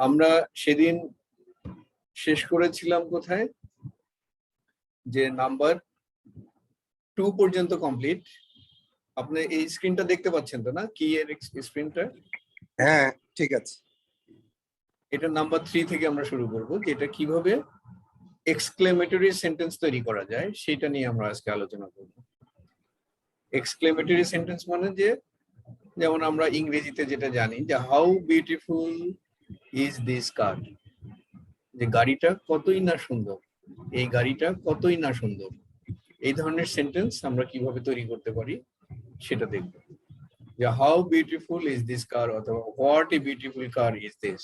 আমরা সেদিন শেষ করেছিলাম কোথায়, যে নাম্বার 2 পর্যন্ত কমপ্লিট। আপনি এই স্ক্রিনটা দেখতে পাচ্ছেন তো না, কি এর স্ক্রিনটা? হ্যাঁ ঠিক আছে। এটা নাম্বার 3 থেকে আমরা শুরু করব, যে এটা কিভাবে এক্সক্লেমেটরি সেন্টেন্স তৈরি করা যায় সেটা নিয়ে আমরা আজকে আলোচনা করব। এক্সক্লেমেটরি সেন্টেন্স মানে যে, যেমন আমরা ইংরেজিতে যেটা জানি যে হাউ বিউটিফুল ইজ দিস কার, যে গাড়িটা কতই না সুন্দর, এই গাড়িটা কতই না সুন্দর। এই ধরনের সেন্টেন্স আমরা কিভাবে তৈরি করতে পারি সেটা দেখব। যে how beautiful is this car অথবা what a beautiful car is this,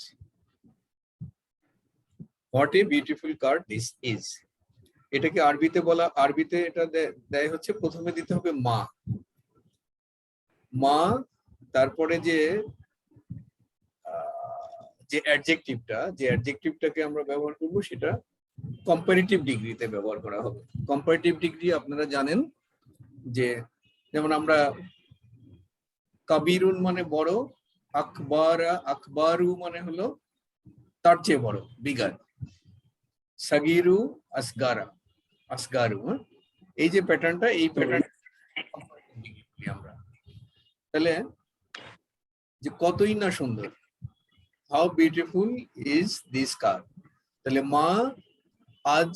what a beautiful car this is. এটাকে আরবিতে বলা, আরবিতে এটা দেয় হচ্ছে প্রথমে দিতে হবে মা, মা, তারপরে যে অ্যাডজেক্টিভটাকে আমরা ব্যবহার করব সেটা কম্পারেটিভ ডিগ্রিতে ব্যবহার করা হবে। কম্পারেটিভ ডিগ্রি আপনারা জানেন যে, যেমন আমরা কাবিরুন মানে বড়, আকবারু মানে হলো তার চেয়ে বড়, বিগার, সাগিরু আসগারু। এই যে প্যাটার্নটা, এই প্যাটার্ন আমরা তাহলে যে কতই না সুন্দর, হাউ বিউটিফুল ইজ দিস কার। তাহলে মা আজ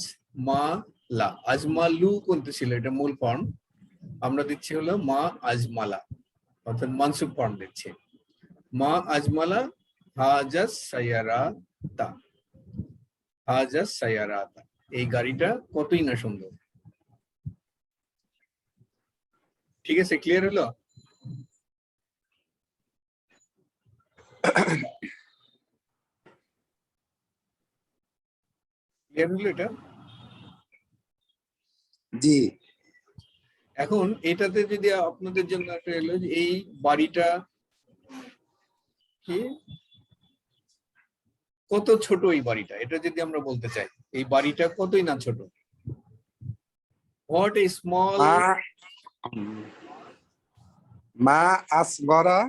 মা লা, আজমালু কোনটা ছিল, এটা মূল ফর্ম, আমরা দিচ্ছি হলো মা আজমালা, অর্থাৎ মানসুব ফর্ম দিচ্ছে। মা আজমালা হাজাস সায়ারাতা, হাজাস সায়ারাতা, এই গাড়িটা কতই না সুন্দর। ঠিক আছে, ক্লিয়ার হলো? ক্লিয়ার হলো এটা? জি। এখন এটাতে যদি আপনাদের জন্য একটা এলো যে এই বাড়িটা কি কত ছোট, এই বাড়িটা, এটা যদি আমরা বলতে চাই এই বাড়িটা কতই না ছোট, হোয়াট এ স্মল মা আসগরা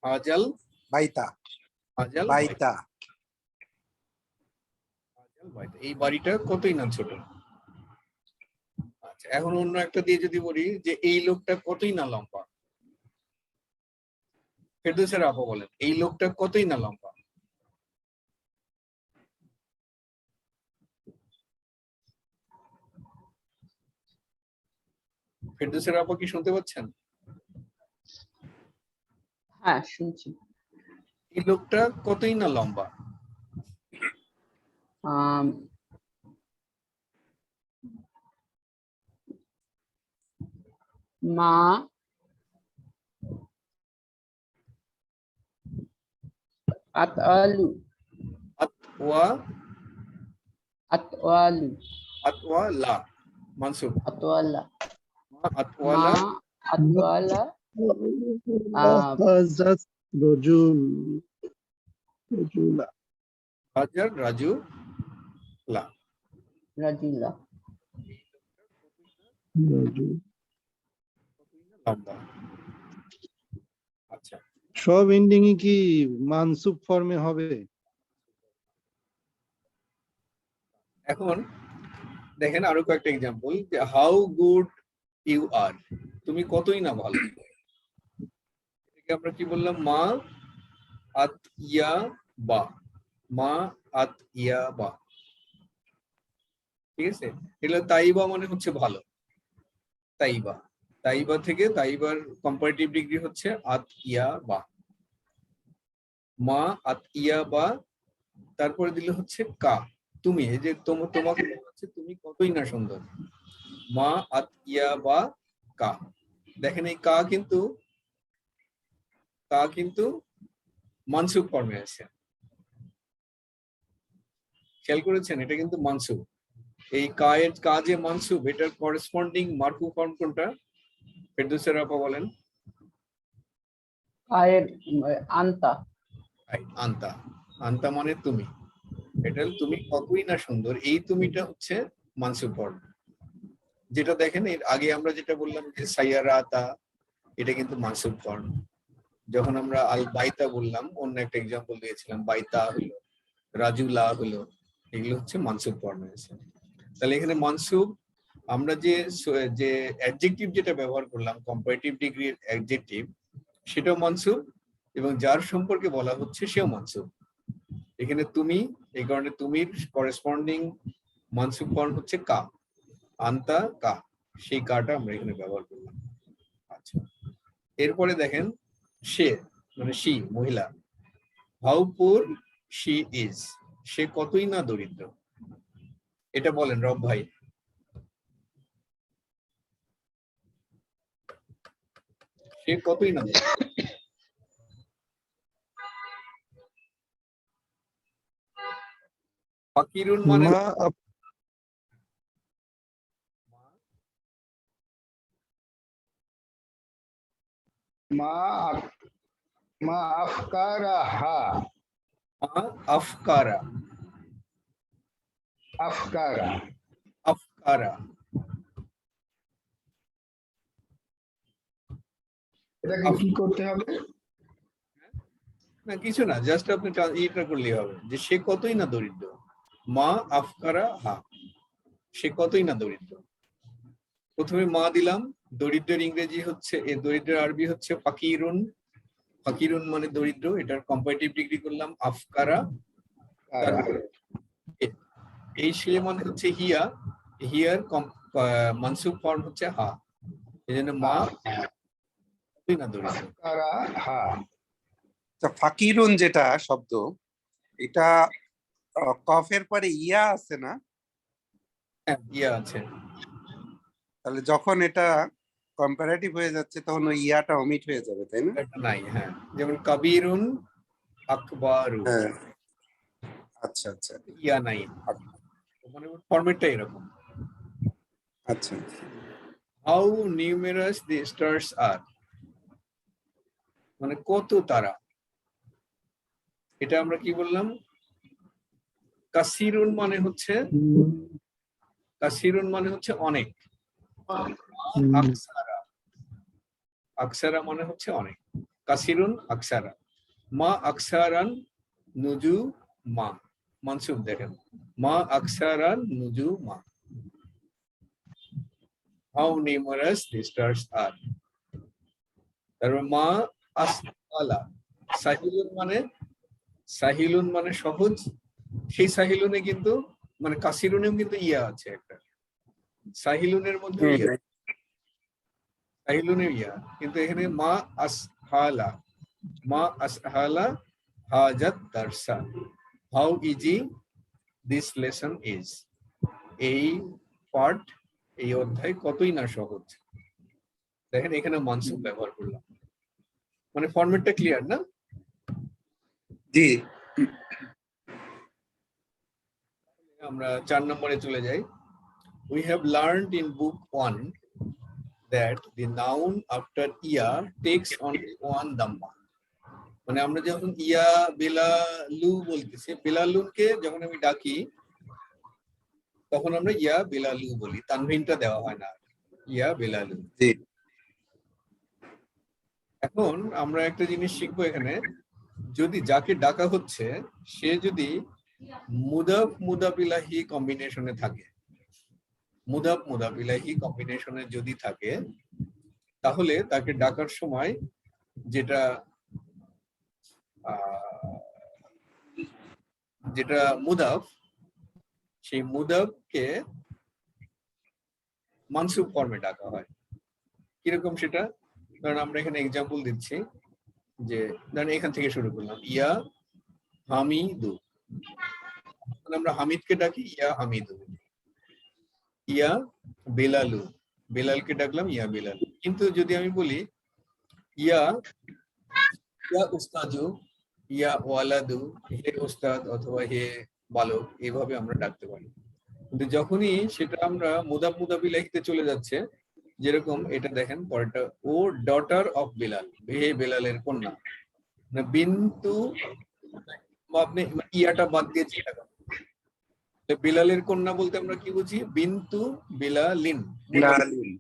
আজাল বাইতা, আজাল বাইতা, এই বাড়িটা কতই না ছোট। আচ্ছা, এখন অন্য একটা দিয়ে যদি বলি যে এই লোকটা কতই না লম্বা, ফেরদৌসের আপা বলেন এই লোকটা কতই না লম্বা। ফেরদৌসের আপা কি শুনতে পাচ্ছেন? হ্যাঁ শুনছি। এই লোকটা কতই না লম্বা। মা আতআলু, আতওয়ালু, আতওয়ালা মানসুব, আতওয়ালা, আতওয়ালা, মা আতওয়ালা, হাজাত রাজুলা, হাজার রাজু লা, রাজুলা। লম্বা। আচ্ছা, সব এন্ডিং কি মানসুব ফর্মে হবে? এখন দেখেন আরো কয়েকটা এক্সাম্পল, যে হাউ গুড ইউ আর, তুমি কতই না ভালো। এটাকে আমরা কি বললাম, মা আত ইয়া বা, মা আত ইয়া বা, ঠিক আছে। এগুলো তাইবা মানে হচ্ছে ভালো, তাইবা, তাইবা থেকে তাইবার কম্পারেটিভ ডিগ্রি হচ্ছে আত ইয়া বা, মা আত ইয়া বা, তারপরে দিলে হচ্ছে কা, তুমি, এই যে তোমাকে হচ্ছে তুমি কতই না সুন্দর, মা আত ইয়া বা কা। দেখেন এই কা কিন্তু মানসুব ফর্মে আছে, খেয়াল করেছেন? এটা কিন্তু মানসুব, এই কায়ের কাজে মানসুব, এটার করেসপন্ডিং মারফু ফর্ম কোনটা? ফেরদৌসের আপা বলেন। আয়ের আন্তা, আন্তা, আন্তা মানে তুমি, এটা তুমি কতই না সুন্দর, এই তুমিটা হচ্ছে মানসুব ফর্ম। যেটা দেখেন এর আগে আমরা যেটা বললাম যে সাইয়ারাতা, এটা কিন্তু মানসুব ফর্ম। যখন আমরা আল বাইতা বললাম, অন্য একটা এক্সাম্পল দিয়েছিলাম, বাইতা হলো, রাজুলা হলো, এগুলো হচ্ছে মানসুব ফর্মে আছে। তাহলে এখানে মানসুব আমরা যে অ্যাডজেক্টিভ যেটা ব্যবহার করলাম, কম্পারেটিভ ডিগ্রির অ্যাডজেক্টিভ, সেটাও মানসুব, এবং যার সম্পর্কে বলা হচ্ছে সেও মানসুব। এখানে তুমি, এই কারণে তুমির করেসপন্ডিং মানসুব ফর্ম হচ্ছে কা, আন্তা কা, সেই কাটা আমরা এখানে ব্যবহার করলাম। আচ্ছা, এরপরে দেখেন সে, মানে শি, মহিলা। হাউ পুর শি ইজ, সে কতই না দরিদ্র। এটা বলেন রব ভাই। সে কতই না দরিদ্র। ফাকিরুন মানে মা মা আফকারাহা। আফকারা, আফকারা। আফকারা। এটাকে কি করতে হবে? না কিছু না, জাস্ট আপনি এটা করলেই হবে যে সে কতই না দরিদ্র। মা আফকারা হা, সে কতই না দরিদ্র। প্রথমে মা দিলাম, দরিদ্রের ইংরেজি হচ্ছে, দরিদ্রের আরবি হচ্ছে ফাকিরুন। ফাকিরুন মানে দরিদ্র, এটার কম্পারেটিভ ডিগ্রি করলাম আফকারা। তারপরে এই সে মানে হচ্ছে হিয়া, হিয়ার মানসুব ফর্ম হচ্ছে হা, এই জন্য মা কতই না দরিদ্র। আফকারাহা। আচ্ছা, ফাকিরুন যেটা শব্দ, এটা কফের পরে ইয়া আছে না? হ্যাঁ, ইয়া আছে। তাহলে যখন এটা কম্পারেটিভ হয়ে যাচ্ছে তখন ওই ইয়াটা অমিট হয়ে যাবে, তাই না? এটা নাই, হ্যাঁ। যেমন কাবিরুন, আকবারু, হ্যাঁ, আচ্ছা আচ্ছা ইয়া নাই, মানে ফরম্যাটটা এরকম। আচ্ছা। হাউ নিউমেরাস দি স্টার্স আর, মানে কত তারা। এটা আমরা কি বললাম? কাসিরুন মানে হচ্ছে, কাসিরুন মানে হচ্ছে অনেক। আকসারা, আকসারা মানে হচ্ছে অনেক। কাসিরুন আকসারা। মা আকসারান নুজু মা, মানসুব দেখেন, মা আকসারান নুজু মা। হাউ নিউমারাস দি স্টার্স আর। তারপর মা আসআলা, সাহিলুন মানে, সাহিলুন মানে সহজ, সেই সাহিলুনে কিন্তু মানে কাসিরুনেও কিন্তু ইয়া আছে একটা, সাহিলুনের মধ্যে ইয়া, সাহিলুনে ইয়া, কিন্তু এখানে মা আসহালা, মা আসহালা হাজাত দারসা, how easy this lesson is, এই পাঠ, এই অধ্যায় কতই না সহজ। দেখেন এখানে মানসুব ব্যবহার করলাম, মানে ফরম্যাটটা ক্লিয়ার না? জি। আমরা 4 নম্বরে চলে যাই। We have learned in book 1 that the noun after yeah takes only one dhamma. মানে আমরা যখন ইয়া বিলালু বলতেছি, বিলালুনকে যখন আমি ডাকি তখন আমরা ইয়া বিলালু বলি, তানভিনটা দেওয়া হয় না, ইয়া বিলালু। জি। এখন আমরা একটা জিনিস শিখবো এখানে, যদি যাকে ডাকা হচ্ছে সে যদি মুদাফ মুদাফিলাহি কম্বিনেশনে থাকে, মুদাফ মুদাফিলাহি কম্বিনেশনে যদি থাকে, তাহলে তাকে ডাকার সময় যেটা যেটা মুদাফ, সেই মুদাফকে মানসুব ফর্মে ডাকা হয়। কিরকম সেটা? কারণ আমরা এখানে এক্সাম্পল দিচ্ছি, যে ধরেন এখান থেকে শুরু করলাম, ইয়া হামিদু, আমরা হামিদকে ডাকি ইয়া হামিদু, ইয়া বেলালু, বেলালকে ডাকলাম ইয়া বেলাল। কিন্তু যদি আমি বলি ইয়া ইয়া উস্তাজু, ইয়া ওয়ালাদু, হে উস্তাদ অথবা হে বালক, এইভাবে আমরা ডাকতে পারি। কিন্তু যখনই সেটা আমরা মুদাফ মুদাফিলাহিতে চলে যাচ্ছে, যেরকম এটা দেখেন পরেরটা, ও ডটার অফ বেলাল, হে বেলালের কন্যা, না বিন্তু, আপনি ইয়াটা বাদ দিয়েছি, বেলালের কন্যা বলতে আমরা কি বুঝি? বিন্তু বিলালিন, বিলালিন।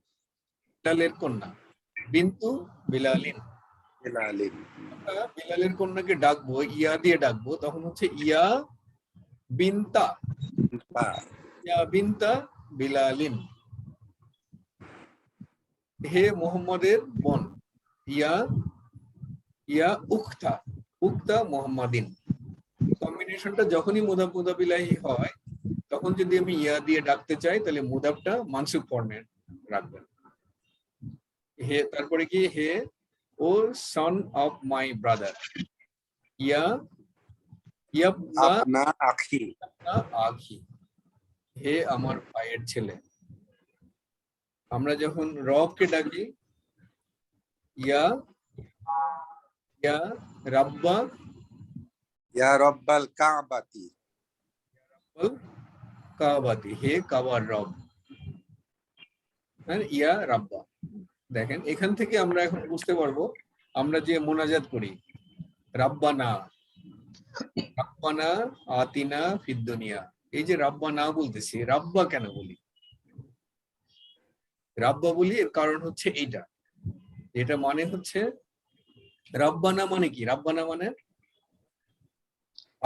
বেলালের কন্যা। বিন্তু বিলালিন। বিলালিন। আমরা বিলালের কন্যাকে ডাকবো, ইয়া দিয়ে ডাকবো, তখন হচ্ছে ইয়া বিনতা, বা ইয়া বিনতা বিলালিন। হে মোহাম্মদের বোন, ইয়া ইয়া উখতা, উখতা মোহাম্মদিন। কম্বিনেশনটা যখনই মুদাফ মুদাফ ইলাইহি হয়, তখন যদি আমি ইয়া দিয়ে ডাকতে চাই তাহলে মুদাফটা মানসুব ফর্মে রাখবেন। হে, তারপরে কি, হে ও সন অফ মাই ব্রাদার, ইয়া ইয়াবনা আপনা আখি। আখি, হে আমার ভাইয়ের ছেলে। আমরা যখন রবকে ডাকি, ইয়া ইয়া রাব্বা ইয়া রব্বাল কাবাতি। কাবাতি, হে কাবার রব, ইয়া রাব্বা। দেখেন এখান থেকে আমরা এখন বুঝতে পারবো, আমরা যে মোনাজাত করি রাব্বানা, রাব্বানা আতিনা ফিদ দুনিয়া, এই যে রাব্বানা বলতেছি, রাব্বা কেন বলি? রাব্বা বলি এর কারণ হচ্ছে এইটা, এটা মানে হচ্ছে রাব্বানা মানে কি? রাব্বানা মানে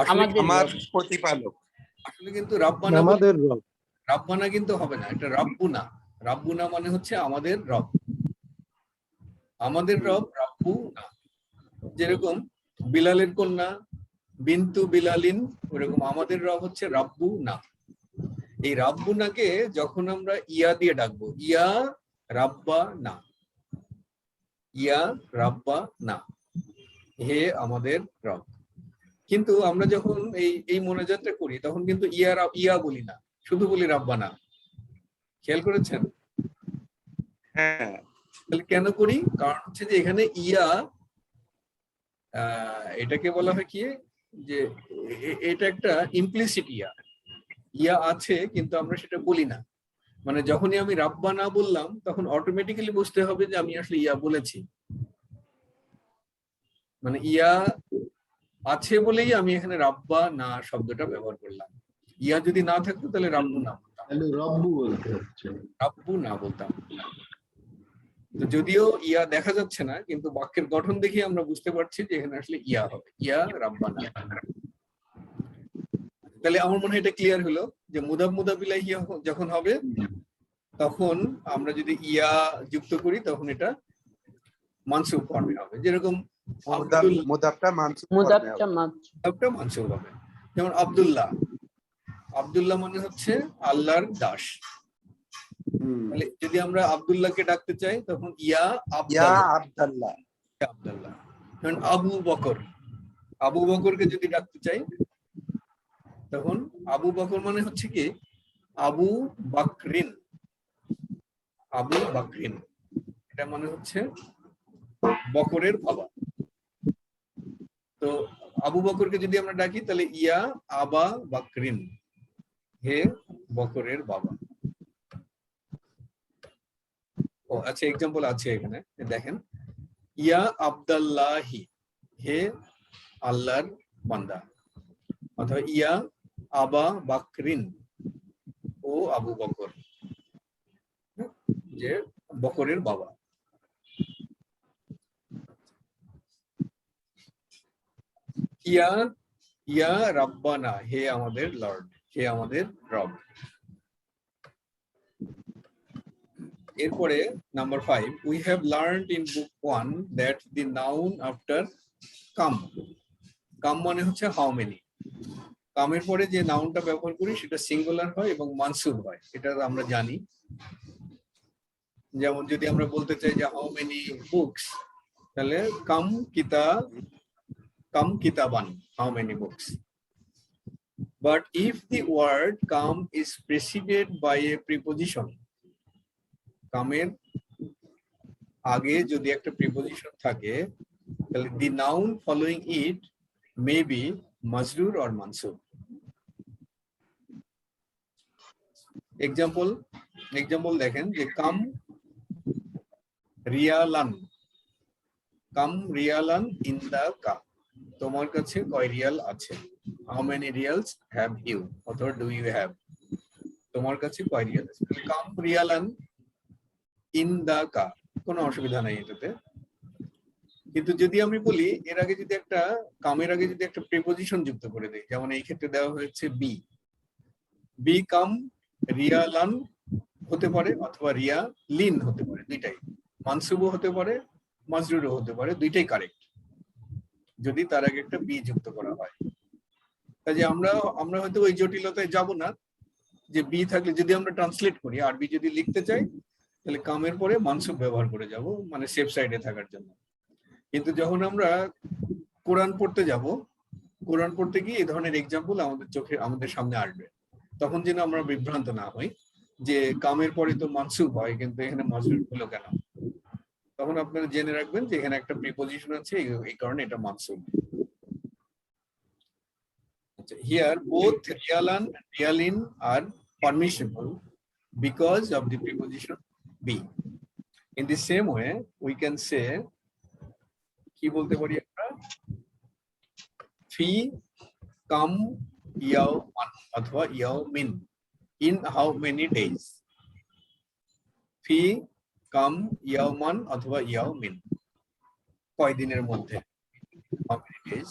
আসলে আমাদের আমার রব। প্রতিপালক। আসলে কিন্তু রাব্বানা বলি, আমাদের রব। রাব্বানা কিন্তু হবে না, এটা রাব্বুনা। রাব্বুনা মানে হচ্ছে আমাদের রব, আমাদের রব রাব্বুনা। যেরকম বিলালের কন্যা বিন্তু বিলালিন, ওরকম আমাদের রব হচ্ছে রাব্বুনা। এই রাব্বুনাকে যখন আমরা ইয়া দিয়ে ডাকবো, ইয়া রাব্বা না, ইয়া রাব্বা না, হে আমাদের রব। কিন্তু আমরা যখন এই মোনাজাতটা করি তখন কিন্তু ইয়া বলি না, শুধু বলি রাব্বানা। খেয়াল করেছেন? হ্যাঁ, তাহলে কেন করি? কারণ হচ্ছে যে এখানে ইয়া, এটাকে বলা হয় কি, যে এটা একটা ইমপ্লিসিট ইয়া, ইয়া আছে কিন্তু আমরা সেটা বলি না। মানে যখনই আমি রাব্বা না বললাম তখন অটোমেটিক্যালি বুঝতে হবে যে আমি আসলে ইয়া বলেছি, মানে ইয়া আছে বলেই আমি এখানে রাব্বা না শব্দটা ব্যবহার করলাম। ইয়া যদি না থাকতো তাহলে রাব্বু না বলতাম, তাহলে রব্বু বলতে হচ্ছে। রাব্বু না বলতাম। তো যদিও ইয়া দেখা যাচ্ছে না, কিন্তু বাক্যের গঠন দেখে আমরা বুঝতে পারছি যে এখানে আসলে ইয়া হবে, ইয়া রাব্বানা। তাহলে আমার মনে হয় এটা ক্লিয়ার হলো যে মুদাফ মুদাফ ইলাইহি যখন হবে তখন আমরা যদি ইয়া যুক্ত করি তখন এটা মানসুব ফর্মে হবে। যেরকম মুদাফটা মানসুব মুদাফটা ফর্মে হবে। মুদাফটা মানসুব হবে। যেমন আব্দুল্লাহ, আব্দুল্লাহ মানে হচ্ছে আল্লাহর দাস। তাহলে যদি আমরা আব্দুল্লাহকে ডাকতে চাই তখন ইয়া ইয়া আব্দুল্লাহ, আব্দাল্লাহ। আব্দুল্লাহ। যেমন আবু বকর, আবু বকরকে যদি ডাকতে চাই তখন আবু বকর মানে হচ্ছে কি আবু বাকরিন, আবু বাকরিন, এটা মানে হচ্ছে বকরের বাবা। তো আবু বকরকে যদি আমরা ডাকি তাহলে ইয়া আবা বাকরিন, হে বকরের বাবা। ও আচ্ছা, এক্সাম্পল আছে এখানে, দেখেন, ইয়া আব্দাল্লাহি, হে আল্লাহর বান্দা, অথবা ইয়া আবা বাকরিন, ও আবু বকর, যে বকরের বাবা। ইয়া ইয়া রাব্বানা, হে আমাদের লর্ড, হে আমাদের রব। এরপরে number 5, we have learned in book 1 that the noun after come, come মানে হচ্ছে how many, কামের পরে যে নাউনটা ব্যবহার করি সেটা সিঙ্গুলার হয় এবং মানসুব হয়, এটা আমরা জানি। যেমন যদি আমরা বলতে চাই যে হাউ মেনি বুকস, তাহলে কাম কিতাবান, how many books. But if the word come is preceded by a preposition, কামের আগে যদি একটা প্রিপোজিশন থাকে তাহলে the noun following it may be মাজরুর or মানসুব। এক্সাম্পল দেখেন যে কাম রিয়ালান, কাম রিয়ালান ইন দা কা, তোমার কাছে কয় রিয়াল আছে, how many riyals have you, অথবা ডু ইউ হ্যাভ, তোমার কাছে কয় রিয়াল আছে। কাম রিয়ালান ইন দা কা, কোনো অসুবিধা নাই এটাতে। কিন্তু যদি আমি বলি এর আগে যদি একটা কামের আগে যদি একটা প্রিপোজিশন যুক্ত করে দেই, যেমন এই ক্ষেত্রে দেওয়া হয়েছে বি, বি কাম রিয়ালান হতে পারে অথবা রিয়া লিন হতে পারে, দুইটাই। মানসুবও হতে পারে, মাজরুরও হতে পারে, দুইটাই কারেক্ট যদি তার আগে একটা বি যুক্ত করা হয়। কাজে আমরা হয়তো ওই জটিলতায় যাব না যে বি থাকলে, যদি আমরা ট্রান্সলেট করি আরবি যদি লিখতে চাই তাহলে কামের পরে মানসুব ব্যবহার করে যাব, মানে সেফ সাইডে থাকার জন্য। কিন্তু যখন আমরা কোরআন পড়তে যাব, কোরআন পড়তে গিয়ে এই ধরনের এক্সাম্পল আমাদের সামনে আসবে, তখন যেন আমরা বিভ্রান্ত না হই যে কামের পরে তো মানসুব হয় কিন্তু এখানে মাজরুর হলো কেন। তখন আপনারা জেনে রাখবেন যে এখানে একটা প্রিপোজিশন আছে, এই কারণে এটা মানসুব। Here both realan and realin are permissible because of the preposition be. In the same way we can say কি বলতে পারি আমরা, fi kam yaw man অথবা yaw min in how many days, fi kam yaw man অথবা yaw min কয় দিনের মধ্যে, how many days,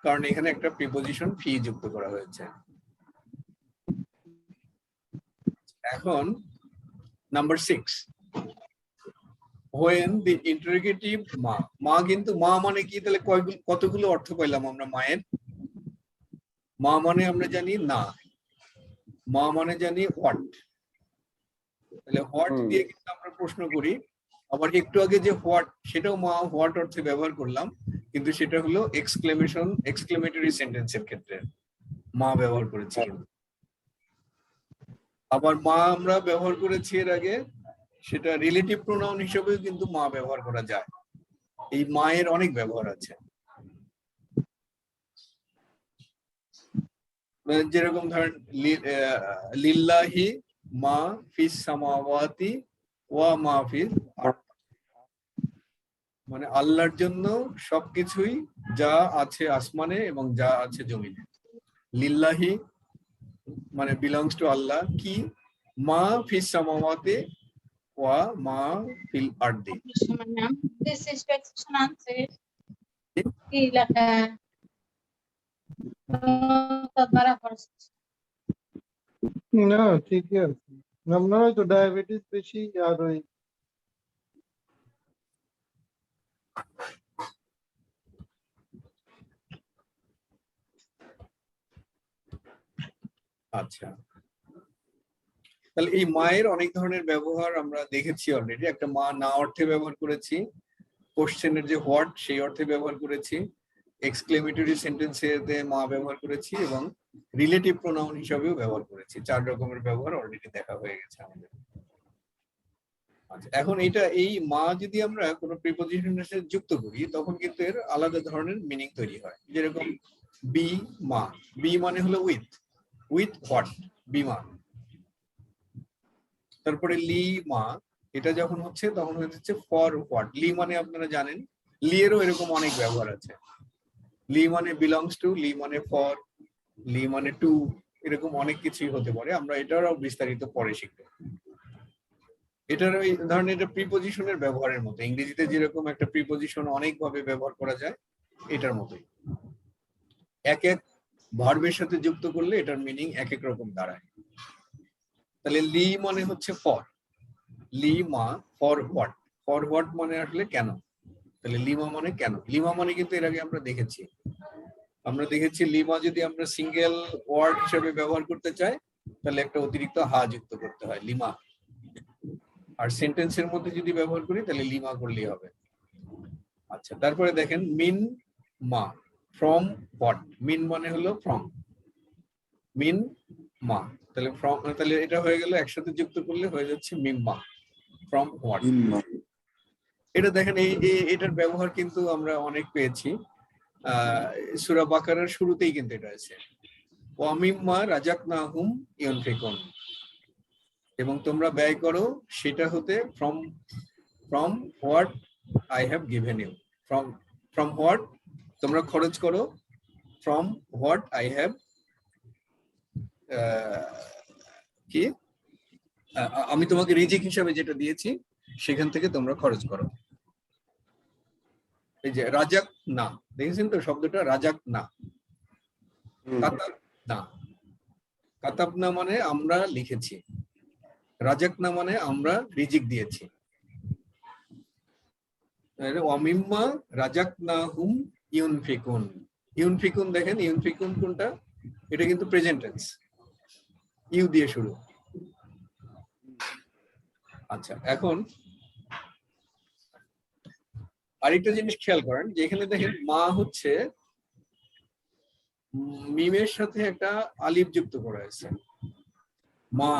কারণ এখানে একটা প্রিপোজিশন ফি যুক্ত করা হয়েছে। এখন নাম্বার 6, when the interrogative মা কিন্তু মা মানে কি, তাহলে কতগুলো অর্থ পাইলাম আমরা মায়ের? মা মানে আমরা জানি না, মা মানে জানি হোয়াট, তাহলে হোয়াট দিয়ে কিন্তু আমরা প্রশ্ন করি। আবার একটু আগে যে হোয়াট, সেটাও মা হোয়াট অর্থে ব্যবহার করলাম, কিন্তু সেটা হলো এক্সক্লেমেটরি সেন্টেন্সের ক্ষেত্রে মা ব্যবহার করেছি। আবার মা আমরা ব্যবহার করেছি এর আগে, সেটা রিলেটিভ প্রোনাউন হিসেবেও কিন্তু মা ব্যবহার করা যায়। এই মায়ের অনেক ব্যবহার আছে, যেরকম ধরেন লিল্লাহি মা ফিস সামাওয়াতি ওয়া মা ফিল আরদ, মানে আল্লাহর জন্য সবকিছুই যা আছে আসমানে এবং যা আছে জমিনে। লিল্লাহি মানে বিলংস টু আল্লাহ, কি মা ফিস সামাওয়াতি ওয়া মা ফিল আরদি। This is to expression answer. না ঠিকই আছে, আপনার হয়তো ডায়াবেটিস বেশি আর ওই আচ্ছা, তাহলে এই মায়ের অনেক ধরনের ব্যবহার আমরা দেখেছি অলরেডি। একটা মা না অর্থে ব্যবহার করেছি, কোশ্চেনের যে হোয়াট সেই অর্থে ব্যবহার করেছি, এক্সক্লেমেটরি সেন্টেন্সে মা ব্যবহার করেছি, এবং রিলেটিভ প্রোনাউন হিসাবেও ব্যবহার করেছি। 4 রকমের ব্যবহার অলরেডি দেখা হয়ে গেছে আমাদের। আচ্ছা, এখন এই মা যদি আমরা কোনো প্রিপোজিশনের সাথে যুক্ত করি তখন কিন্তু এর আলাদা ধরনের মিনিং তৈরি হয়। যেরকম বি মা, বি মানে হলো উইথ হোয়াট, বি মা। তারপরে লি মা, এটা যখন হচ্ছে তখন হচ্ছে ফর হোয়াট। লি মানে আপনারা জানেন, লি এরও এরকম অনেক ব্যবহার আছে। লি মানে বিলংস টু, লি মানে ফর, লি মানে টু, এরকম অনেক কিছুই হতে পারে। আমরা এটারও বিস্তারিত পরে শিখব। এটার ওই ধরনের এটা প্রিপোজিশনের ব্যবহারের মতো, ইংরেজিতে যেরকম একটা প্রিপোজিশন অনেক ভাবে ব্যবহার করা যায়, এটার মতোই এক এক ভার্বের সাথে যুক্ত করলে এটার মিনিং এক এক রকম দাঁড়ায়। তাহলে লি মানে হচ্ছে ফর, লি মা ফর হোয়াট মানে আসলে কেন। তাহলে লিমা মানে কেন, লিমা মানে কিন্তু এর আগে আমরা দেখেছি লিমা যদি আমরা সিঙ্গেল ওয়ার্ড হিসেবে ব্যবহার করতে চাই তাহলে একটা অতিরিক্ত হা যুক্ত করতে হয়, লিমা। আর সেন্টেন্সের মধ্যে যদি ব্যবহার করি তাহলে লিমা করলেই হবে। আচ্ছা, তারপরে দেখেন মিন মা, ফ্রম হোয়াট। মিন মানে হলো ফ্রম, মিন মা, তাহলে ফ্রম, তাহলে এটা হয়ে গেল একসাথে যুক্ত করলে হয়ে যাচ্ছে মিম্মা, ফ্রম হোয়াট। এটা দেখেন এটার ব্যবহার কিন্তু আমরা অনেক পেয়েছি। সূরা বাকারার শুরুতেই কিন্তু এটা আছে, ওয়া মিম্মা রাযাকনাহুম ইউনফিকুন, এবং তোমরা ব্যয় করো সেটা হতে from what I have given you. From what তোমরা খরচ করো, ফ্রম হোয়াট আই হ্যাভ কি আমি তোমাকে রিজিক হিসাবে যেটা দিয়েছি সেখান থেকে তোমরা খরচ করো। এই যে রাজাক না, দেখেছেন তো শব্দটা রাজাক না, কাতাব না। কাতাব না মানে আমরা লিখেছি, রাজাক না মানে আমরা রিজিক দিয়েছি। ওয়ামিম্মা রাজাক না হুম ইউনফিকুন। ইউনফিকুন দেখেন, ইউনফিকুন কোনটা? এটা কিন্তু প্রেজেন্ট টেন্স, ইউ দিয়ে শুরু। আচ্ছা, এখন আরেকটা জিনিস খেয়াল করেন যে এখানে দেখেন মা হচ্ছে মিমের সাথে একটা আলিফ যুক্ত করা হয়েছে। মা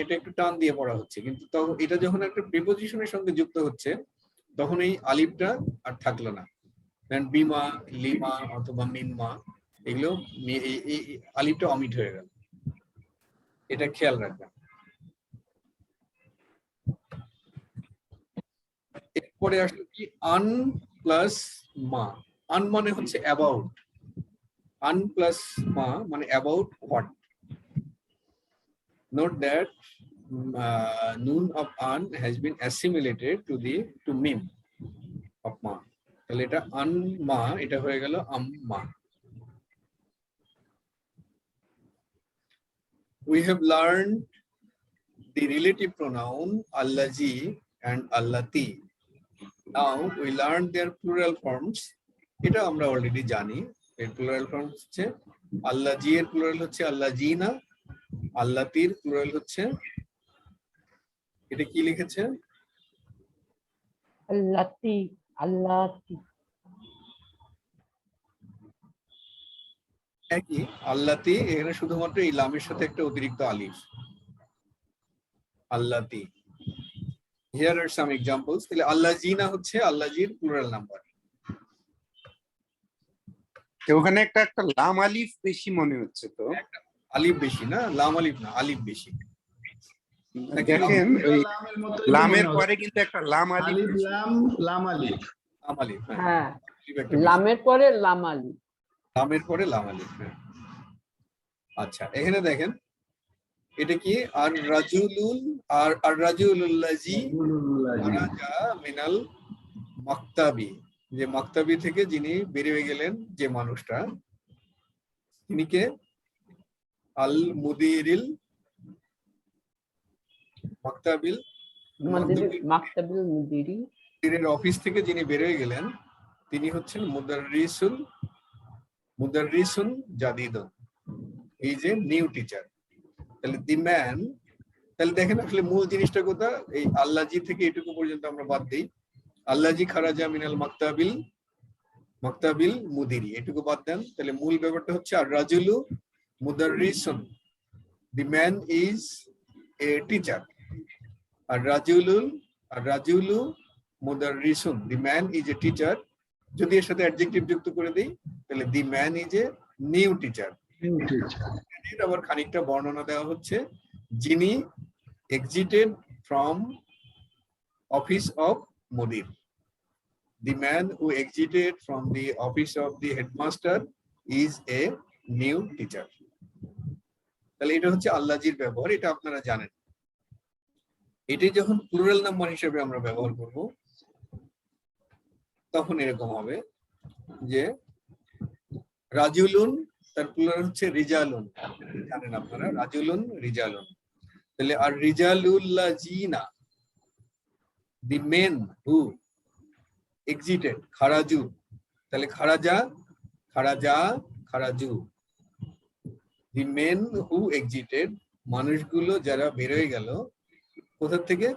এটা একটু টান দিয়ে পড়া হচ্ছে, কিন্তু তখন এটা যখন একটা প্রিপোজিশনের সঙ্গে যুক্ত হচ্ছে তখন এই আলিফটা আর থাকলো না। বিমা, লিমা অথবা মিম্মা, এগুলো এই আলিফটা অমিট হয়ে গেল, এটা খেয়াল রাখবেন। এরপরে আসলে কি আন প্লাস মা। আন মানে হচ্ছে অ্যাবাউট, আন প্লাস মা মানে about what. Note that noon of an has been assimilated to mim of ma. তাহলে এটা আন মা, এটা হয়ে গেল আম্মা। We have learned the relative pronoun allazi and allati. Now we learn their plural forms. এটা আমরা অলরেডি জানি। এর plural forms হচ্ছে allazi এর plural হচ্ছে allazina, আল্লাতির প্লুরাল হচ্ছে, এটা কি লিখেছে? আল্লাতি, আল্লাতি। একই আল্লাতি, এখানে শুধুমাত্র এই লামের সাথে একটা অতিরিক্ত আলিফ, আল্লাতি। Here are some examples. তাহলে আল্লাজিনা হচ্ছে আল্লাজির প্লুরাল নাম্বার। ওখানে একটা লাম আলিফ বেশি মনে হচ্ছে তো। আলিফ বেশি না, লাম আলিফ না, আলিফ বেশি। দেখেন ওই লামের মতো লামের পরে কিন্তু একটা লাম আলিফ আলিফ লাম লাম আলিফ। লাম আলিফ, হ্যাঁ, আলিফ একটা বেশি। লামের পরে লামালি। লামের পরে লাম আলিফ, হ্যাঁ। আচ্ছা, এখানে দেখেন এটা কি আর রাজুলুল, আর রাজুলুল্লাজি খারাজা মিনাল মাকতাবি, যে মাকতাবি থেকে যিনি বেরিয়ে গেলেন, যে মানুষটা, তিনি কে? আল মুদিরিল মাকতাবিল, মাকতাবুল মুদিরি, মুদিরের অফিস থেকে যিনি বেরিয়ে গেলেন তিনি হচ্ছেন মুদাররিসুন জাদিদুন, এই যে নিউ টিচার। তাহলে দি ম্যান, তাহলে দেখেন আসলে মূল জিনিসটা কোথা? এই আল্লাজি থেকে এটুকু পর্যন্ত আমরা বাদ দিই। আল্লাজি খারাজা মিনাল মাকতাবিল মুদিরি, এটুকু বাদ দেন, তাহলে মূল ব্যাপারটা হচ্ছে আর রাজুলু মুদাররিসুন, the man is a teacher. আর রাজুলু মুদাররিসুন, the man is a teacher. যদি এর সাথে অ্যাডজেক্টিভ যুক্ত করে দিই তাহলে the man is a new teacher. আবার খানিকটা বর্ণনা দেওয়া হচ্ছে, যিনি এক্সিটেড ফ্রম অফিস অফ মুদির, the man who exited from the office of the headmaster is a new teacher. তাহলে এটা হচ্ছে আল্লাজির ব্যবহার, এটা আপনারা জানেন। এটাই যখন প্লুরাল নাম্বার হিসেবে আমরা ব্যবহার করব তখন এরকম হবে যে রাজুলুন, তার প্লুরাল হচ্ছে রিজালুন, জানেন আপনারা, রাজুলুন রিজালুন। তাহলে আর রিজালুল্লাজিনা, the men who exited, খারাজু, তাহলে খারাজু, the men who exited, মানুষগুলো যারা বেরোয় গেল কোথা থেকে?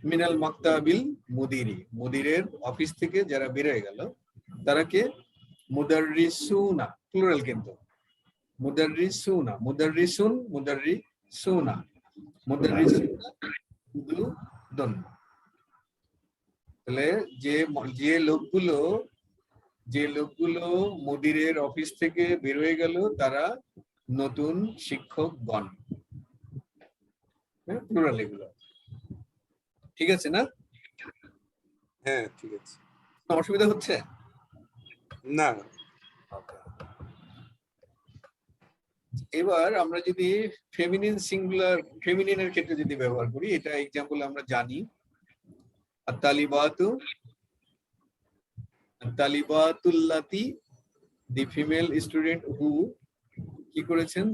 মিনাল মাকতাবিল মুদিরি, মুদিরের অফিস থেকে যারা বেরোয় গেল তারা কে? মুদাররিসুনা, প্লুরাল কিন্তু, মুদাররিসুনা, মুদাররিসুনা তাহলে যে লোকগুলো মুদিরের অফিস থেকে বেরোয় গেল তারা নতুন শিক্ষকগণ, প্লুরাল এগুলো। ঠিক আছে না? হ্যাঁ ঠিক আছে, অসুবিধা হচ্ছে না? এবার আমরা যদি ফেমিনিন সিঙ্গুলার, ফেমিনিনের ক্ষেত্রে যদি ব্যবহার করি, এটা এক্সাম্পল আমরা জানি আত-তালিবাতু আত-তালিবাতুল্লাতি, দি ফিমেল স্টুডেন্ট হু কি করেছেন,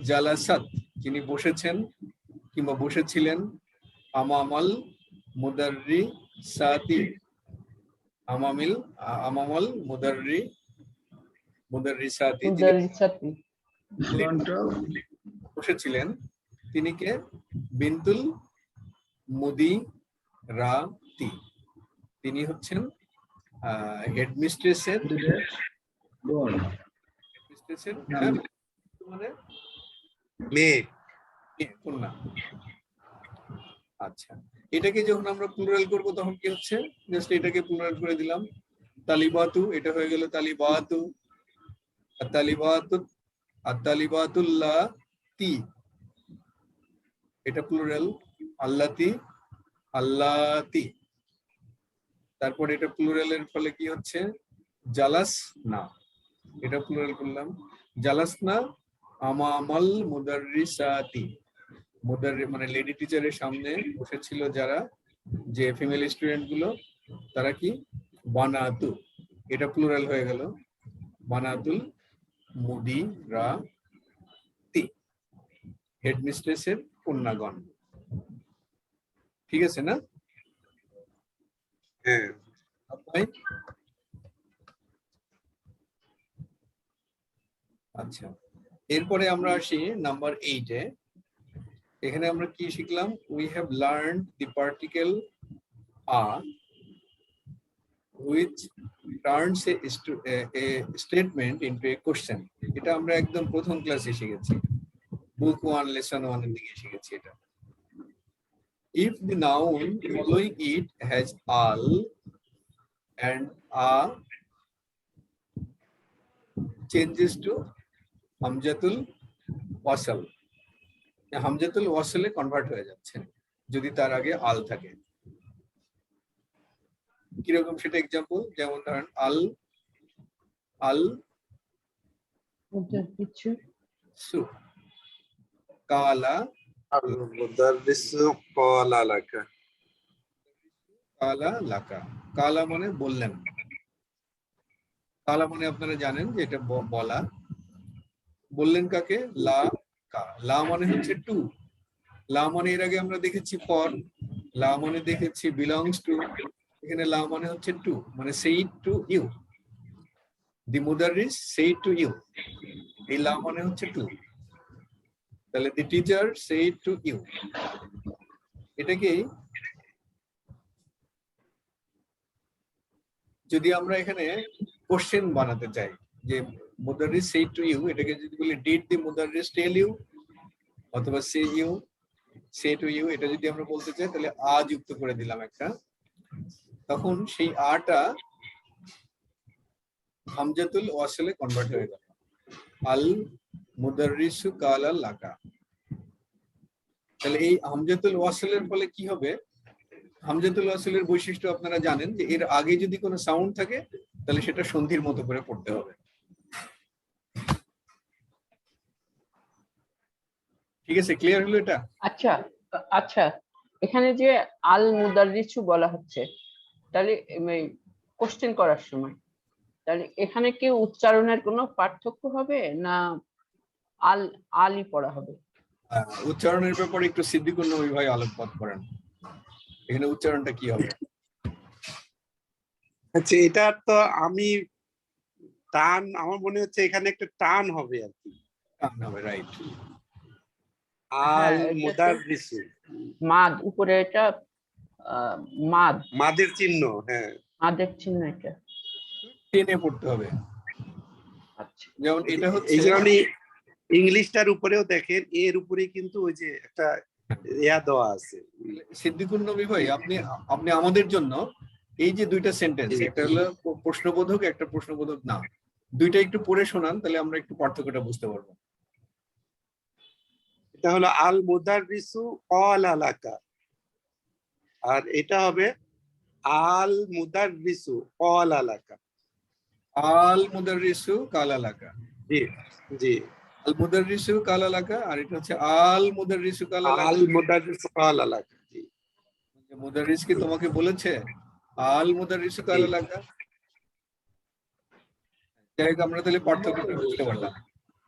জালাসাত যিনি বসেছেন কিংবা বসেছিলেন, আমামাল মুদাররিসাতি, আমামাল মুদাররিসাতি, যিনি মুদারিসাতি front of বসেছিলেন তিনি কে, বিনতুল মুদিরাতি, তিনি হচ্ছেন হেডমিস্ট্রেসের candidate. Go on. মানে মেয়ে। কন্যা। আচ্ছা, এটাকে যখন আমরা প্লুরাল করব তখন কি হচ্ছে, জাস্ট এটাকে প্লুরাল করে দিলাম, তালিবাতু, এটা হয়ে গেল তালিবাতু, আত-তালিবাতুল্লাতি, এটা প্লুরাল, আল্লাতি, তারপর এটা প্লুরালের ফলে কি হচ্ছে, জালাস না, এটা প্লুরাল করলাম, জালাস না আমামাল মুদাররিসাতি, মানে লেডি টিচারের সামনে বসেছিল যারা, যে ফিমেল স্টুডেন্ট গুলো, তারা কি, বানাতু, এটা প্লুরাল হয়ে গেল, বানাতুল মুদিরাতি, হেডমিস্ট্রেসের কন্যাগণ। ঠিক আছে না? হ্যাঁ, আচ্ছা, এরপরে আমরা আসি নাম্বার 8 এ। এখানে আমরা কি শিখলাম, we have learned the particle a which turns a statement into a question. এটা আমরা একদম প্রথম ক্লাসে শিখেছি, বুক 1 লেসন 1 এর দিকে শিখেছি এটা। If the noun following it has al and a changes to হামজাতুল ওয়াসাল, হামজাতুল ওয়াসালে কনভার্ট হয়ে যাচ্ছে যদি তার আগে আল থাকে। কিরকম সেটা এক্সাম্পল, যেমন ধরেন আল মুদারিসু সু কালা, আল-মুদাররিসু ক্বালা লাকা। কালা লাকা, কালা মানে বললেন, কালা মানে আপনারা জানেন যে এটা বলা, বললেন কাকে, লা কা, লা মানে হচ্ছে টু, লা মানে এর আগে আমরা দেখেছি ফর, লা মানে দেখেছি বিলংস টু, এখানে লা মানে হচ্ছে টু, মানে সেই টু ইউ, দি মুদাররিস সেই টু ইউ, এই লা মানে হচ্ছে টু, তাহলে দি টিচার সেই টু ইউ, এটাকে যদি আমরা এখানে কোশ্চেন বানাতে চাই, যে মুদাররিস সেই টু ইউ, এটাকে যদি বলি ডিড দি মুদাররিস টেল ইউ, অথবা সে ইউ, সে টু ইউ, এটা যদি আমরা বলতে চাই তাহলে আ যুক্ত করে দিলাম একটা, তখন সেই আটা হামজাতুল ওয়াসালে কনভার্ট হয়ে গেল, আল মুদাররিসু কালা লাকা। তাহলে এই হামজাতুল ওয়াসালের ফলে কি হবে, হামজাতুল ওয়াসালের বৈশিষ্ট্য আপনারা জানেন যে এর আগে যদি কোনো সাউন্ড থাকে তাহলে সেটা সন্ধির মতো করে পড়তে হবে। ঠিক আছে, ক্লিয়ার হলো এটা? আচ্ছা আচ্ছা, এখানে যে আল মুদারিসু বলা হচ্ছে, তাহলে কোশ্চেন করার সময় তাহলে এখানে কি উচ্চারণের কোনো পার্থক্য হবে, না আল আলই পড়া হবে? উচ্চারণের ব্যাপারে একটু সিদ্দিকুর নবী ভাই আলোকপাত করেন, এখানে উচ্চারণটা কি হবে? আচ্ছা, এটা তো আমি টান, আমার মনে হচ্ছে এখানে একটা টান হবে আর কি, রাইট, আল এটা তো- মুদাররিসু, মাদ উপরে, এটা মাদ, মাদের চিহ্ন, হ্যাঁ, মাদের চিহ্ন এটা। টেনে পড়তে হবে, আচ্ছা, যেমন এটা হচ্ছে, এই যে আপনি ইংলিশটার উপরেও দেখেন, এর উপরে কিন্তু ওই যে একটা ইয়া দেওয়া আছে। সিদ্দিকুর নবী ভাই, আপনি আমাদের জন্য এই যে দুইটা সেন্টেন্স, একটা হলো প্রশ্নবোধক, একটা প্রশ্নবোধক না, দুইটা একটু পড়ে শোনান, তাহলে আমরা একটু পার্থক্যটা বুঝতে পারবো। এটা হলো আল মুদাররিসু ক্বালা লাকা, আর এটা হবে আল মুদাররিসু ক্বালা লাকা। আল মুদাররিসু কালা লাকা, জি জি, আল মুদাররিসু কালা লাকা, আর এটা হচ্ছে আল মুদাররিসু কালা লাকা, আল মুদাররিসু ক্বালা লাকা। জি, মুদারিস কি তোমাকে বলেছে আল মুদারিসু কালা লাগা? যাই হোক, আমরা তাহলে পার্থক্যটা বুঝতে পারলাম।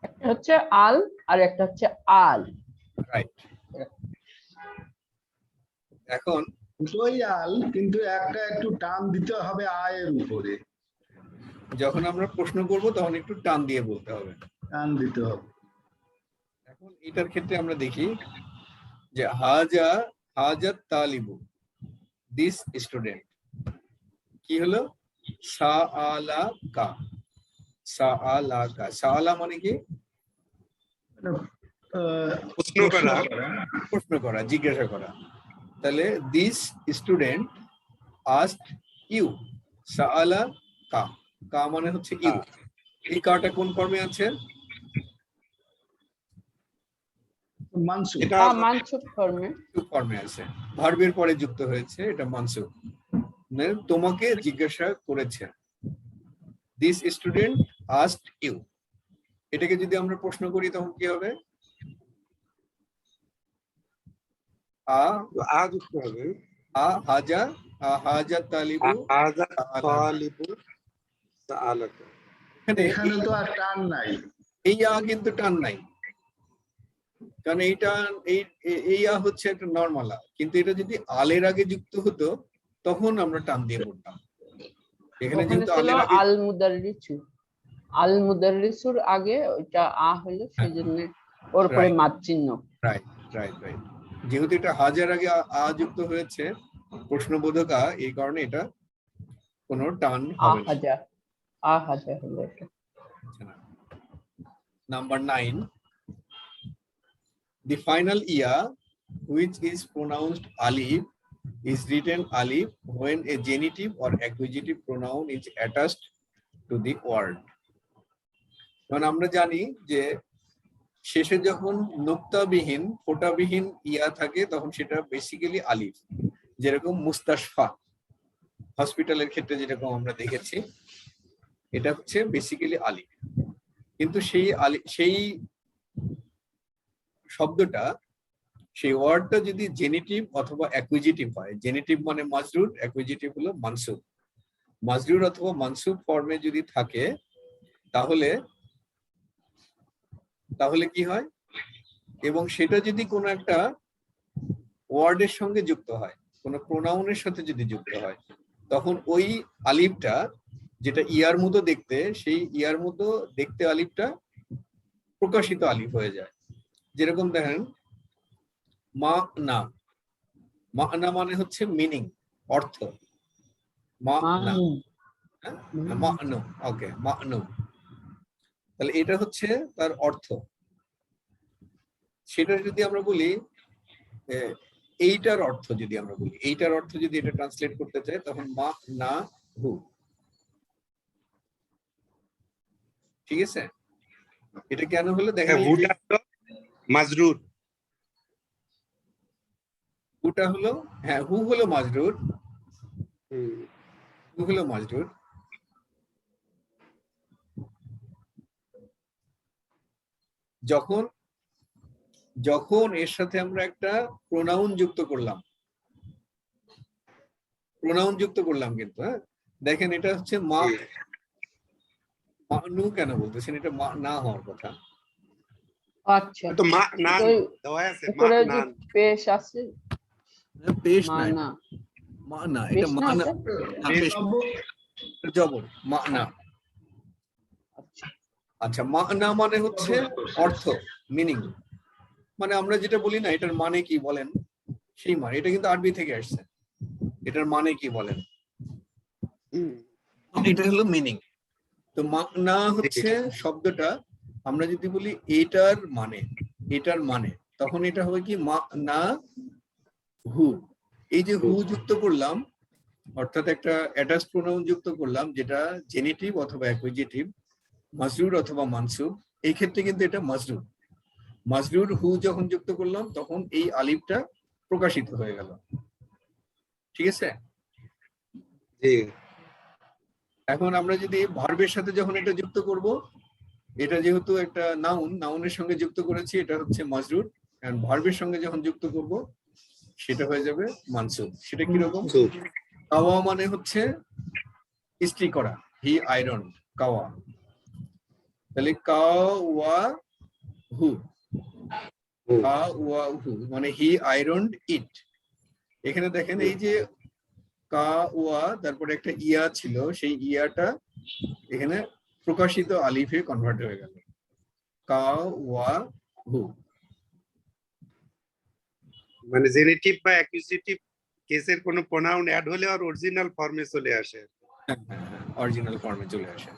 একটা হচ্ছে আল আর একটা হচ্ছে আল। রাইট। এখন দুটোই আল, কিন্তু একটা একটু টান দিতে হবে আয়ের উপরে, যখন আমরা প্রশ্ন করব তখন একটু টান দিয়ে বলতে হবে। টান দিতে হবে। এখন এটার ক্ষেত্রে আমরা দেখি যে হাজাত তালিবু, দিস স্টুডেন্ট, কি হলো? সাআলাকা। সাআলাকা, সাআলা মানে কি? প্রশ্ন করা। প্রশ্ন করা, জিজ্ঞাসা করা। তাহলে দিস স্টুডেন্ট আস্কড ইউ। সাআলা কা, কা মানে হচ্ছে ইউ। এই কাটা কোন ফর্মে আছে? মানসুব। এটা মানসুব ফর্মে। ফর্মে আছে, ভার্বের পরে যুক্ত হয়েছে, এটা মানসুব। মানে তোমাকে জিজ্ঞাসা করেছে। দিস স্টুডেন্ট আস্কড ইউ, এটাকে যদি আমরা প্রশ্ন করি তখন কি হবে? আ যুক্ত হবে। হাজা তালিবু। হাজা তালিবু সাআলাকা। এখানে তো আর টান নাই। এই কিন্তু টান নাই, কারণ এইটা এই হচ্ছে একটা নর্মাল আ, কিন্তু এটা যদি আলের আগে যুক্ত হতো তখন আমরা টান দিয়ে পড়তাম। এখানে ওখানে যেহেতু ছিল আলের আগে আল মুদাররিসু, আল মুদাররিসুর আগে ওইটা আ হলো, সেই জন্য ওর পরে মাদ চিহ্ন। Right right right. যেহেতু এটা হাজার আগে আ যুক্ত হয়েছে, প্রশ্নবোধক আ, এই কারণে এটা কোনো টান হবে না। হাজা হলো এটা। Number 9, the final ya, which is pronounced alif, is written alif when a genitive or accusative pronoun is attached to the word. কারণ আমরা জানি যে শেষে যখন নুক্তাবিহীন, ফোঁটাবিহীন ইয়া থাকে তখন সেটা বেসিক্যালি আলিফ। যেরকম মুস্তাশফা হসপিটালের ক্ষেত্রে যেরকম আমরা দেখেছি, এটা হচ্ছে বেসিক্যালি আলিফ। কিন্তু সেই শব্দটা, সেই ওয়ার্ডটা যদি জেনিটিভ অথবা অ্যাকুইজিটিভ হয়, জেনিটিভ মানে মাজরুর, অ্যাকুইজিটিভ হলো মানসুব, মাজরুর অথবা মানসুব ফর্মে যদি থাকে তাহলে কি হয়, এবং সেটা যদি কোনো একটা ওয়ার্ডের সঙ্গে যুক্ত হয়, কোনো প্রোনাউনের সাথে যদি যুক্ত হয়, তখন ওই আলিফটা, যেটা ইয়ার মতো দেখতে, সেই ইয়ার মতো দেখতে আলিফটা প্রকাশিত আলিফ হয়ে যায়। যেরকম দেখেন মা না, মা না মানে হচ্ছে মিনিং, অর্থ। মা না, মা'নু, ওকে, মা'নু, তাহলে এটা হচ্ছে তার অর্থ। সেটা যদি আমরা বলি এইটার অর্থ, যদি আমরা বলি এইটার অর্থ, যদি এটা ট্রান্সলেট করতে চাই, তখন মা না হু। ঠিক আছে? এটা কেন হলো দেখেন, হুটা হলো মাজরুর। হুটা হলো, হ্যাঁ, হু হলো মাজরুর, হু হলো মাজরুর। যখন এর সাথে আমরা একটা প্রোনাউন যুক্ত করলাম, কিন্তু হ্যাঁ, দেখেন এটা হচ্ছে মা'নু কেন বলতেছেন? এটা মা না হওয়ার কথা। আচ্ছা, তো মা না দেওয়া আছে, মা উপরে না। যে পেশ আছে, পেশ মা নাই, না, মা না, এটা পেশ মা না না, আছে? জবর, মা না। আচ্ছা, মা না মানে হচ্ছে অর্থ, মিনিং। মানে আমরা যেটা বলি না, এটার মানে কি বলেন, সেই মানে, এটা কিন্তু আরবি থেকে আসছে। এটার মানে কি বলেন, এটা হলো মিনিং। তো মা'না হচ্ছে শব্দটা, আমরা যদি বলি এটার মানে, তখন এটা হবে কি না হু। এই যে হু যুক্ত করলাম, অর্থাৎ একটা অ্যাটাচ প্রোনাউন যুক্ত করলাম, যেটা জেনিটিভ অথবা অ্যাকুইজিটিভ, মাজরুর অথবা মানসুব। এই ক্ষেত্রে কিন্তু এটা মাজরুর হু যখন যুক্ত করলাম, তখন এই আলিফটা প্রকাশিত হয়ে গেল। ঠিক আছে? এখন আমরা যদি ভার্বের সাথে যখন এটা যুক্ত করব, এটা যেহেতু একটা নাউনের সঙ্গে যুক্ত করেছি, এটা হচ্ছে মাজরুর, এন্ড ভার্বের সঙ্গে যখন যুক্ত করব সেটা হয়ে যাবে মানসুব। সেটা কিরকম? সুপ। কাওয়া মানে হচ্ছে ইস্ত্রি করা, হি আয়রন কাওয়া, তাহলে কাওয়া হু, কাওয়া হু মানে হি আয়রনড ইট। এখানে দেখেন এই যে কাওয়া তারপরে একটা ইয়া ছিল, সেই ইয়াটা এখানে প্রকাশিত আলিফে কনভার্ট হয়ে গেল, কাওয়া হু। মানে জেনেটিভ বা অ্যাকুজিটিভ কেসের কোনো প্রোনাউন অ্যাড হলে আর অরিজিনাল ফর্মে চলে আসে। অরিজিনাল ফর্মে চলে আসে।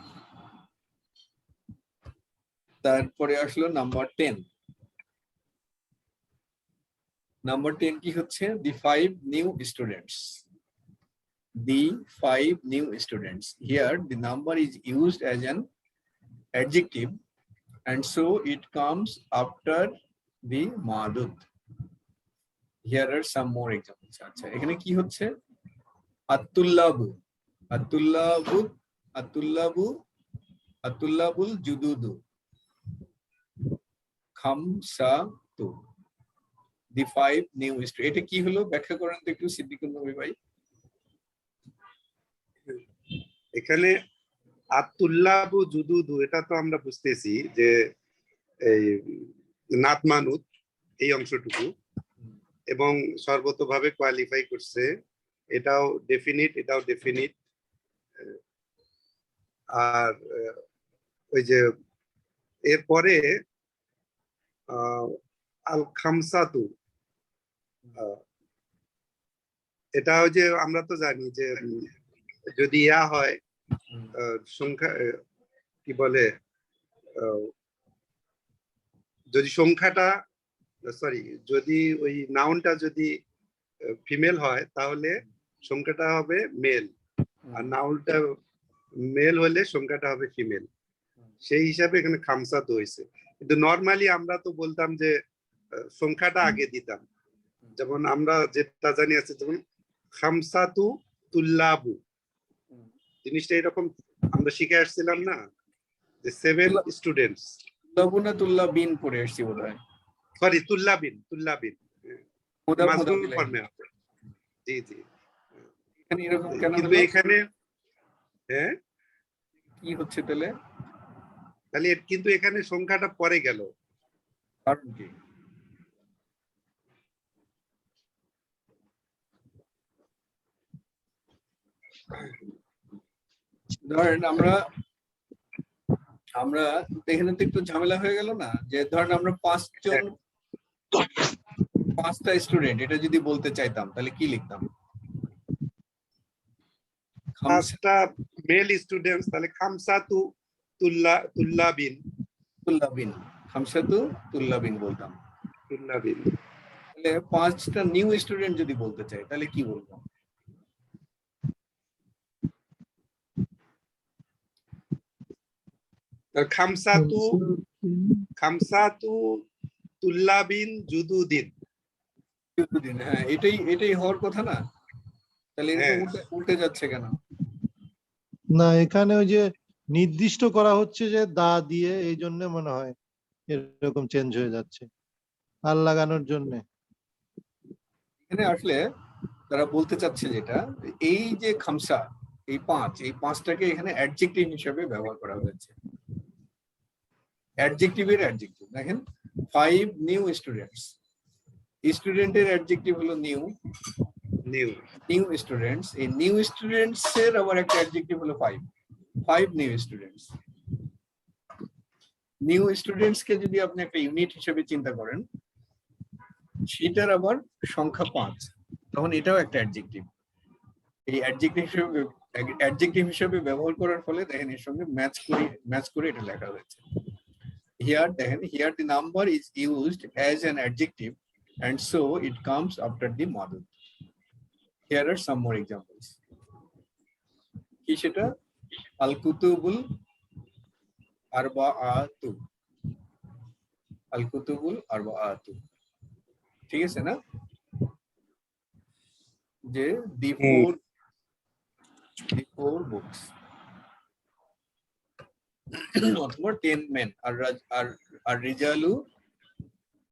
তারপরে আসলো নাম্বার 10। নাম্বার 10 কি হচ্ছে? the 5 new students. The 5 new students. Here the number is used as an adjective and so it comes after the madud. Here are some more examples. আচ্ছা, এখানে কি হচ্ছে? আতুল্লাবু, আতুল্লাবু, আতুল্লাবু, আতুল্লাবুল জুদুদু, খামসাতু। The 5 new students. এটা কি হলো ব্যাখ্যা করেন তো একটু সিদ্দিকুল নবী ভাই। এখানে আতুল্লাবু জুদুদু, এটা তো আমরা বুঝতেছি যে এই নাতমানুত এই অংশটুকু, এবং সর্বতভাবে কোয়ালিফাই করছে, এটাও ডেফিনিট, এটাও ডেফিনিট। আর ওই যে এরপরে আল খামসাতু, এটা ওই যে আমরা তো জানি যে যদি ইয়া হয় সংখ্যা কি বলে, যদি সংখ্যাটা সরি যদি ওই নাউনটা যদি ফিমেল হয় তাহলে সংখ্যাটা হবে মেল, আর নাউনটা মেল হলে সংখ্যাটা হবে ফিমেল। সেই হিসাবে এখানে খামসাতু হয়েছে। কিন্তু নর্মালি আমরা তো বলতাম যে সংখ্যাটা আগে দিতাম, যেমন আমরা যেটা জানি আছে, যেমন খামসাতু তুল্লাবু, জিনিসটা এরকম আমরা শিখে আসছিলাম না, যে 7 স্টুডেন্টস। তুল্লাবুনা তুল্লাবিন পড়ে আসছি বোধহয়। সরি তুল্লাবিন, তুল্লাবিন মাজরুর ফর্মে আছে। জি জি। এখানে এরকম কেন কিন্তু হলো? এখানে হ্যাঁ কি হচ্ছে তাহলে? তাহলে কিন্তু এখানে সংখ্যাটা পরে গেল, কারণ কি? ধরেন আমরা এখানে তো একটু ঝামেলা হয়ে গেল না, যে ধরেন আমরা 5টা স্টুডেন্ট এটা যদি বলতে চাইতাম তাহলে কি লিখতাম? 5টা মেল স্টুডেন্টস, তাহলে খামসাতু তুল্লাবিন, তুল্লাবিন, খামসাতু তুল্লাবিন বলতাম। তুল্লাবিন। তাহলে 5টা নিউ স্টুডেন্ট যদি বলতে চাই তাহলে কি বলবো? খামসাতু তুল্লাবিন জুদুদিন। হ্যাঁ, এটাই হওয়ার কথা না? তাহলে এরকম উল্টে যাচ্ছে কেন? না, এখানে ওই যে নির্দিষ্ট করা হচ্ছে যে দা দিয়ে, এই জন্য মনে হয় এরকম চেঞ্জ হয়ে যাচ্ছে, আর লাগানোর জন্য। এখানে আসলে তারা বলতে চাচ্ছে যেটা, এই যে খামসা, এই 5টাকে এখানে অ্যাডজেক্টিভ হিসেবে ব্যবহার করা হয়েছে। অ্যাডজেক্টিভের অ্যাডজেক্টিভ দেখেন, 5 নিউ স্টুডেন্টস, স্টুডেন্টের অ্যাডজেক্টিভ হলো নিউ, নিউ স্টুডেন্টস। এই নিউ স্টুডেন্টস এর আবার একটা অ্যাডজেক্টিভ হলো 5 নিউ স্টুডেন্টস। নিউ স্টুডেন্টস কে যদি আপনি একটা ইউনিট হিসেবে চিন্তা করেন, সেটার আবার সংখ্যা 5, তখন এটাও একটা অ্যাডজেক্টিভ। এই অ্যাডজেক্টিভ হিসেবে ব্যবহার করার ফলে দেখেন এর সঙ্গে ম্যাচ করে এটা লেখা হয়েছে। Here দেখেন, here the number is used as an adjective and so it comes after the madud. Here are some more examples. কি সেটা? আল কুতুবুল আরবাআতু, আল কুতুবুল আরবাআতু, ঠিক আছে না? যে the four books অথবা 10 men আর রিজালু